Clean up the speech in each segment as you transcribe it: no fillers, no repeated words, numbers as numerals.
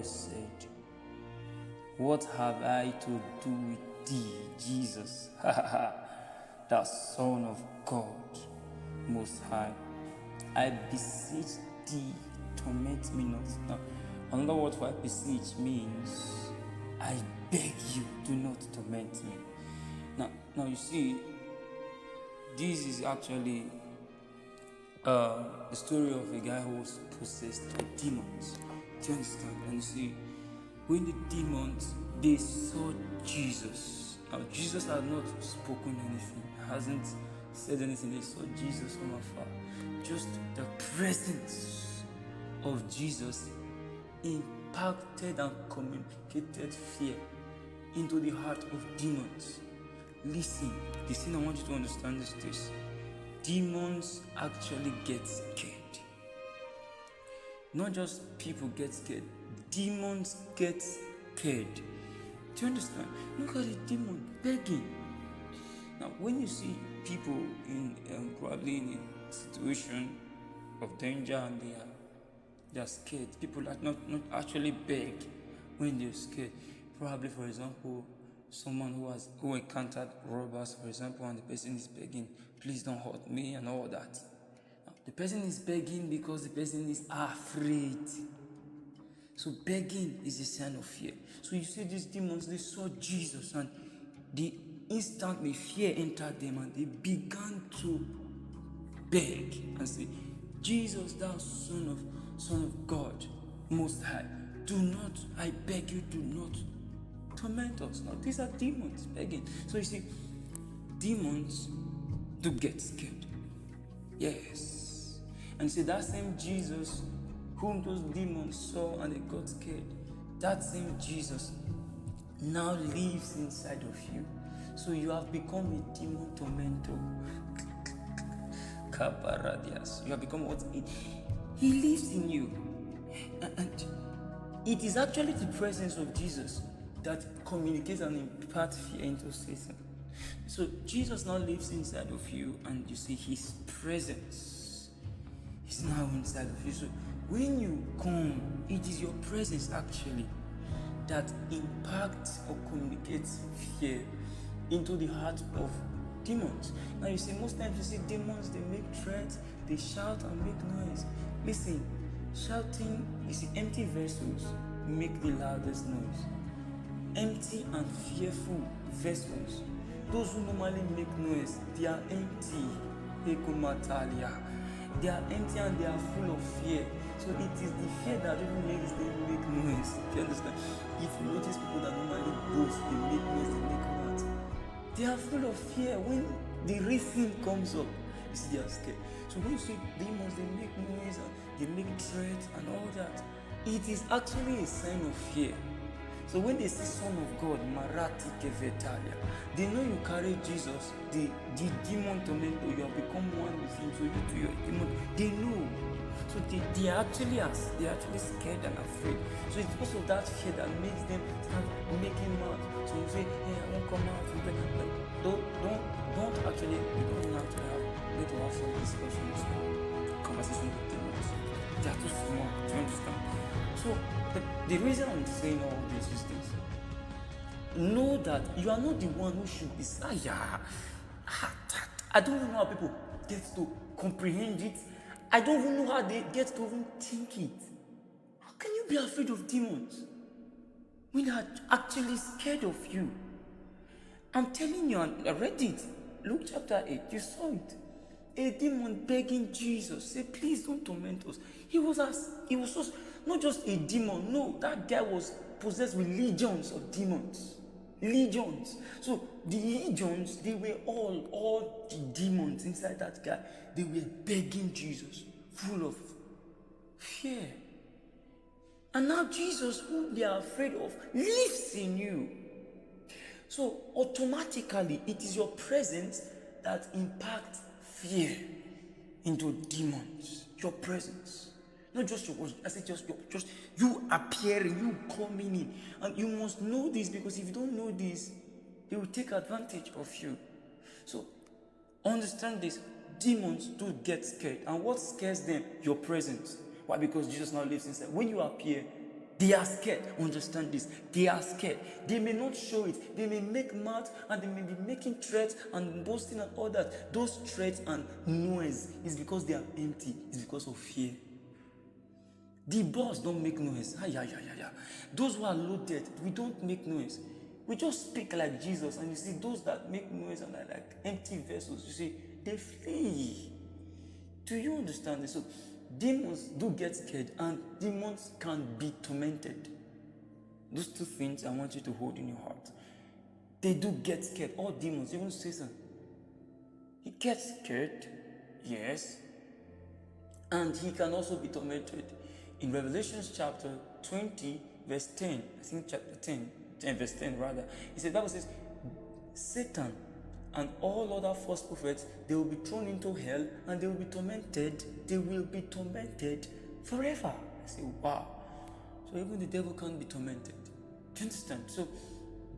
voice said, "What have I to do with thee, Jesus, thou Son of God Most High? I beseech thee, torment me not." Now, another word for I beseech means I beg you, do not torment me. Now you see, this is actually the story of a guy who was possessed by demons. Do you understand? And you see, when the demons, they saw Jesus. Now Jesus had not spoken anything, hasn't said anything. They saw Jesus from afar. Just the presence of Jesus impacted and communicated fear into the heart of demons. Listen, the thing I want you to understand is this: demons actually get scared. Not just people get scared, demons get scared. Do you understand? Look at the demon begging. Now, when you see people in probably in a situation of danger and they are scared, people are not actually beg when they're scared. Probably, for example, someone who encountered robbers, for example, and the person is begging, "Please don't hurt me," and all that. Now, the person is begging because the person is afraid. So begging is a sign of fear. So you see these demons, they saw Jesus and instantly fear entered them and they began to beg and say, "Jesus, thou Son of God Most High, do not, I beg you, do not torment us." Now these are demons begging. So you see, demons do get scared. Yes. And see, that same Jesus whom those demons saw and they got scared, that same Jesus now lives inside of you. So you have become a demon tormentor. Kaparadias. You have become what? He lives in you. And it is actually the presence of Jesus that communicates and imparts fear into Satan. So Jesus now lives inside of you, and you see his presence is now inside of you. So when you come, it is your presence actually that impacts or communicates fear into the heart of demons. Now you see, most times you see demons, they make threats, they shout and make noise. Listen, shouting, you see, empty vessels make the loudest noise. Empty and fearful vessels, those who normally make noise, they are empty. They are empty and they are full of fear. So it is the fear that even makes them make noise. Do you understand? If you notice people that normally boast, they make noise, they make what? They are full of fear. When the real thing comes up, you see, they are scared. So when you see demons, they make noise and they make threats and all that. It is actually a sign of fear. So when they see Son of God, Marati Kevetalia, they know you carry Jesus, the demon tormentor, you have become one with him, so you to your demon, they know. So they are actually scared and afraid. So it's because of that fear that makes them start making mad. So you say, "Hey, I won't come out." Don't actually, you don't have to have some discussions, conversation with demons. They are too small. Do you understand? So the reason I'm saying all this is this: know that you are not the one who should be saying. I don't even know how people get to comprehend it. I don't even know how they get to even think it. How can you be afraid of demons when they are actually scared of you? I'm telling you, I read it. Luke chapter 8, you saw it. A demon begging Jesus, say, "Please don't torment us." He was not just a demon. No, that guy was possessed with legions of demons. Legions. So the legions, they were all the demons inside that guy. They were begging Jesus, full of fear. And now Jesus, who they are afraid of, lives in you. So automatically, it is your presence that impacts fear into demons. Your presence. Not just your words. I say just you appearing, you coming in. And you must know this, because if you don't know this, they will take advantage of you. So understand this. Demons do get scared. And what scares them? Your presence. Why? Because Jesus now lives inside. When you appear, They are scared. Understand this. They are scared. They may not show it. They may make mouth and they may be making threats and boasting and all that. Those threats and noise is because they are empty. It's because of fear. The boss don't make noise. Those who are loaded, we don't make noise. We just speak like Jesus. And you see, those that make noise and are like empty vessels, you see, they flee. Do you understand this? So demons do get scared and demons can be tormented. Those two things I want you to hold in your heart. They do get scared. All demons, even Satan, he gets scared, yes, and he can also be tormented. In Revelation chapter 20, verse 10, I think chapter 10 verse 10 rather, it says, the Bible says, Satan and all other false prophets, they will be thrown into hell and they will be tormented. They will be tormented forever. I say, wow. So even the devil can't be tormented. Do you understand? So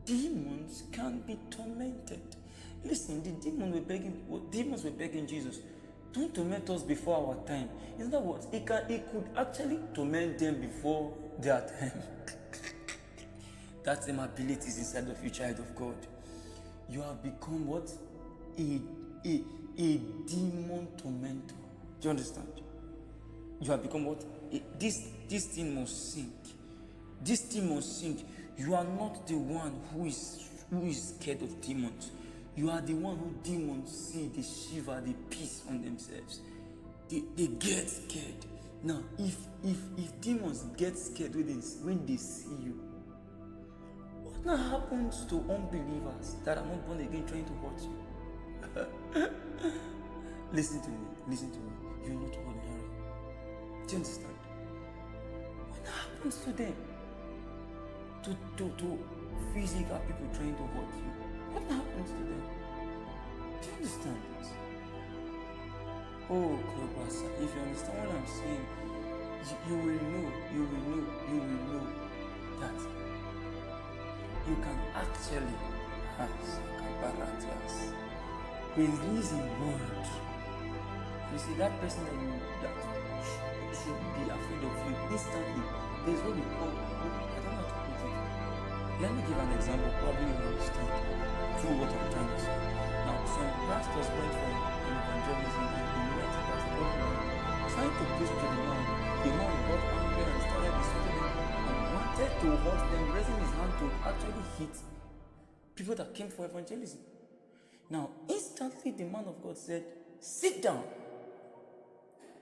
demons can be tormented. Listen, the demons were begging Jesus, don't torment us before our time. In other words, it could actually torment them before their time. That's the abilities inside of you, child of God. You have become what? A demon tormentor. Do you understand? You have become what? This thing must sink. This thing must sink. You are not the one who is scared of demons. You are the one who demons see, they shiver, they piss on themselves. They get scared. Now, if demons get scared when they see you, what now happens to unbelievers that are not born again trying to hurt you? Listen to me. You're not ordinary. Do you understand? What happens to them? To physical people trying to hurt you? What happens to them? Do you understand this? Oh, Klobasa, if you understand what I'm saying, you will know that you can actually release a word. You see, that person that should be afraid of you instantly, there's what we call, I don't know how to put it. Let me give an example, probably you understand through what I'm trying to say. Now, some pastors went for evangelism and they met a pastor trying to preach to the man. The man got angry and started insulting them and wanted to hurt them, raising his hand to actually hit people that came for evangelism. Now, instantly the man of God said, sit down.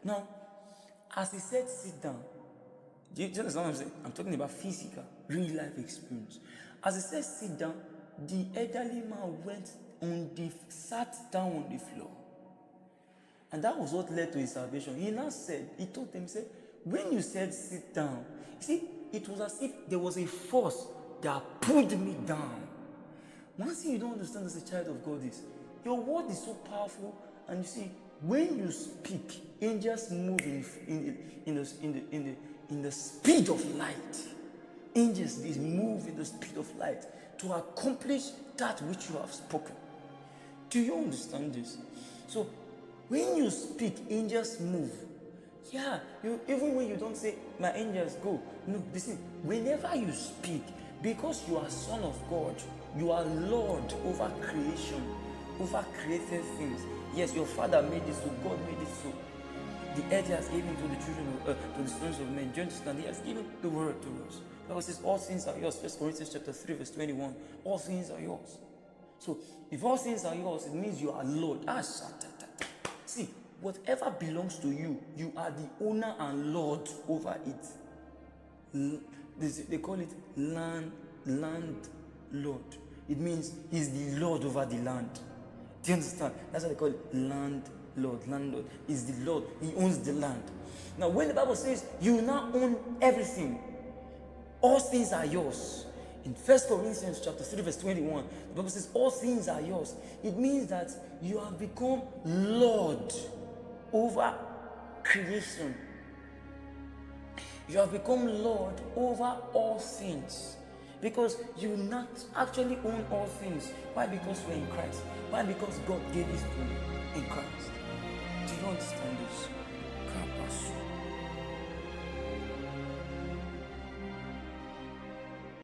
Now, as he said, sit down, do you understand what I'm saying? I'm talking about physical, real life experience. As he said, sit down, the elderly man sat down on the floor. And that was what led to his salvation. He now said, he told them, when you said sit down, you see, it was as if there was a force that pulled me down. One thing you don't understand as a child of God is, your word is so powerful, and you see, when you speak, angels move in the speed of light. Angels, they move in the speed of light to accomplish that which you have spoken. Do you understand this? So, when you speak, angels move. Yeah, even when you don't say, my angels go. No, listen, whenever you speak, because you are son of God, you are Lord over creation, over created things. Yes, your father made it so, God made it so. The earth has given to the children of to the sons of men. Do you understand? He has given the word to us. The Bible says all things are yours. 1 Corinthians chapter 3, verse 21. All things are yours. So if all things are yours, it means you are Lord. See, whatever belongs to you, you are the owner and Lord over it. They call it landlord. It means he's the Lord over the land. Do you understand? That's what they call it, landlord. He's the Lord. He owns the land. Now, when the Bible says you now own everything, all things are yours. In 1 Corinthians chapter 3, verse 21, the Bible says all things are yours. It means that you have become Lord over creation. You have become Lord over all things. Because you not actually own all things. Why? Because we're in Christ. Why? Because God gave his to you in Christ. Do you understand this?